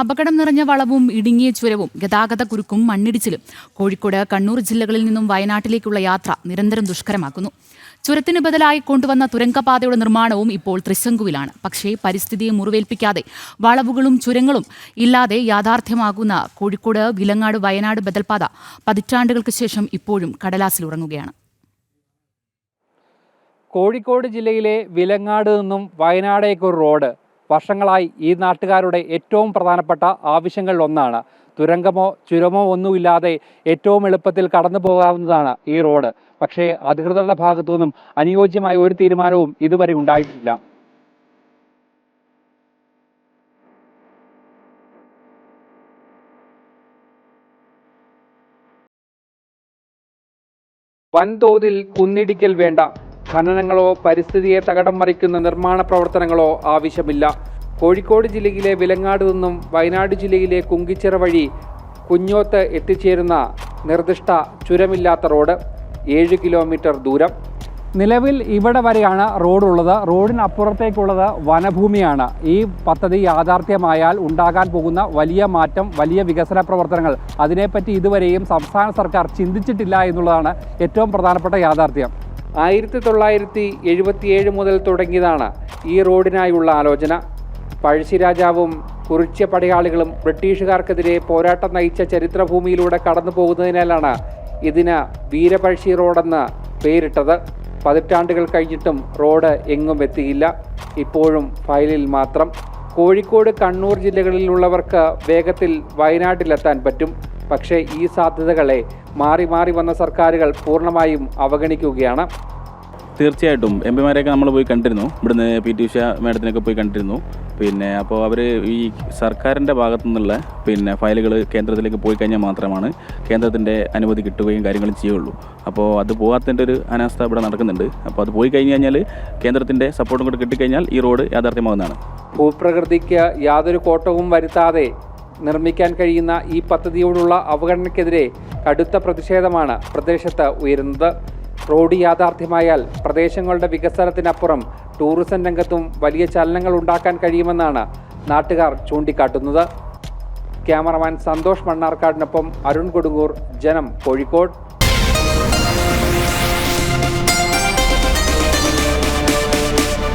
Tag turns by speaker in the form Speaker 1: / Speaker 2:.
Speaker 1: അപകടം നിറഞ്ഞ വളവും ഇടുങ്ങിയ ചുരവും ഗതാഗതക്കുരുക്കും മണ്ണിടിച്ചിലും കോഴിക്കോട്, കണ്ണൂർ ജില്ലകളിൽ നിന്നും വയനാട്ടിലേക്കുള്ള യാത്ര നിരന്തരം ദുഷ്കരമാക്കുന്നു. ചുരത്തിന് ബദലായി കൊണ്ടുവന്ന തുരങ്കപാതയുടെ നിർമ്മാണവും ഇപ്പോൾ ത്രിശങ്കുവിലാണ്. പക്ഷേ പരിസ്ഥിതിയെ മുറിവേൽപ്പിക്കാതെ വളവുകളും ചുരങ്ങളും ഇല്ലാതെ യാഥാർത്ഥ്യമാകുന്ന കോഴിക്കോട് വിലങ്ങാട് വയനാട് ബദൽപാത പതിറ്റാണ്ടുകൾക്ക് ശേഷം ഇപ്പോഴും കടലാസിലുറങ്ങുകയാണ്.
Speaker 2: കോഴിക്കോട് ജില്ലയിലെ വിലങ്ങാട് നിന്നും വയനാടേക്കൊരു റോഡ് വർഷങ്ങളായി ഈ നാട്ടുകാരുടെ ഏറ്റവും പ്രധാനപ്പെട്ട ആവശ്യങ്ങളിൽ ഒന്നാണ്. തുരങ്കമോ ചുരമോ ഒന്നുമില്ലാതെ ഏറ്റവും എളുപ്പത്തിൽ കടന്നു പോകാവുന്നതാണ് ഈ റോഡ്. പക്ഷേ അധികൃതരുടെ ഭാഗത്തു നിന്നും അനുയോജ്യമായ ഒരു തീരുമാനവും ഇതുവരെ ഉണ്ടായിട്ടില്ല. വൻതോതിൽ കുന്നിടിക്കൽ വേണ്ട, ഖനനങ്ങളോ പരിസ്ഥിതിയെ തകിടം മറിക്കുന്ന നിർമ്മാണ പ്രവർത്തനങ്ങളോ ആവശ്യമില്ല. കോഴിക്കോട് ജില്ലയിലെ വിലങ്ങാട് നിന്നും വയനാട് ജില്ലയിലെ കുങ്കിച്ചിറ വഴി കുഞ്ഞോത്ത് എത്തിച്ചേരുന്ന നിർദ്ദിഷ്ട ചുരമില്ലാത്ത റോഡ് 7 കിലോമീറ്റർ ദൂരം. നിലവിൽ ഇവിടെ വരെയാണ് റോഡുള്ളത്. റോഡിനപ്പുറത്തേക്കുള്ളത് വനഭൂമിയാണ്. ഈ പദ്ധതി യാഥാർത്ഥ്യമായാൽ ഉണ്ടാകാൻ പോകുന്ന വലിയ മാറ്റം, വലിയ വികസന പ്രവർത്തനങ്ങൾ, അതിനെപ്പറ്റി ഇതുവരെയും സംസ്ഥാന സർക്കാർ ചിന്തിച്ചിട്ടില്ല എന്നുള്ളതാണ് ഏറ്റവും പ്രധാനപ്പെട്ട യാഥാർത്ഥ്യം. 1977 മുതൽ തുടങ്ങിയതാണ് ഈ റോഡിനായുള്ള ആലോചന. പഴശ്ശിരാജാവും കുറിച്യ പടയാളികളും ബ്രിട്ടീഷുകാർക്കെതിരെ പോരാട്ടം നയിച്ച ചരിത്രഭൂമിയിലൂടെ കടന്നു പോകുന്നതിനാലാണ് ഇതിന് വീരപഴശ്ശി റോഡെന്ന് പേരിട്ടത്. പതിറ്റാണ്ടുകൾ കഴിഞ്ഞിട്ടും റോഡ് എങ്ങും എത്തിയില്ല. ഇപ്പോഴും ഫയലിൽ മാത്രം. കോഴിക്കോട്, കണ്ണൂർ ജില്ലകളിലുള്ളവർക്ക് വേഗത്തിൽ വയനാട്ടിലെത്താൻ പറ്റും. പക്ഷേ ഈ സാധ്യതകളെ മാറി മാറി വന്ന സർക്കാരുകൾ പൂർണ്ണമായും അവഗണിക്കുകയാണ്.
Speaker 3: തീർച്ചയായിട്ടും എം പിമാരെയൊക്കെ നമ്മൾ പോയി കണ്ടിരുന്നു. ഇവിടുന്ന് PT ഉഷ മാഡത്തിനൊക്കെ പോയി കണ്ടിരുന്നു. അപ്പോൾ അവർ ഈ സർക്കാരിൻ്റെ ഭാഗത്തു നിന്നുള്ള ഫയലുകൾ കേന്ദ്രത്തിലേക്ക് പോയി കഴിഞ്ഞാൽ മാത്രമാണ് കേന്ദ്രത്തിൻ്റെ അനുമതി കിട്ടുകയും കാര്യങ്ങളും ചെയ്യുള്ളൂ. അപ്പോൾ അത് പോകാത്തതിൻ്റെ ഒരു അനാസ്ഥ ഇവിടെ നടക്കുന്നുണ്ട്. അപ്പോൾ അത് പോയി കഴിഞ്ഞ് കഴിഞ്ഞാൽ കേന്ദ്രത്തിൻ്റെ സപ്പോർട്ടും കൂടെ കിട്ടിക്കഴിഞ്ഞാൽ ഈ റോഡ് യാഥാർത്ഥ്യമാകുന്നതാണ്.
Speaker 2: ഭൂപ്രകൃതിക്ക് യാതൊരു കോട്ടവും വരുത്താതെ നിർമ്മിക്കാൻ കഴിയുന്ന ഈ പദ്ധതിയോടുള്ള അവഗണനയ്ക്കെതിരെ കടുത്ത പ്രതിഷേധമാണ് പ്രദേശത്ത് ഉയരുന്നത്. റോഡ് യാഥാർത്ഥ്യമായാൽ പ്രദേശങ്ങളുടെ വികസനത്തിനപ്പുറം ടൂറിസം രംഗത്തും വലിയ ചലനങ്ങൾ ഉണ്ടാക്കാൻ കഴിയുമെന്നാണ് നാട്ടുകാർ ചൂണ്ടിക്കാട്ടുന്നത്. ക്യാമറമാൻ സന്തോഷ് മണ്ണാർക്കാടിനൊപ്പം അരുൺ കൊടുങ്ങൂർ, ജനം, കോഴിക്കോട്.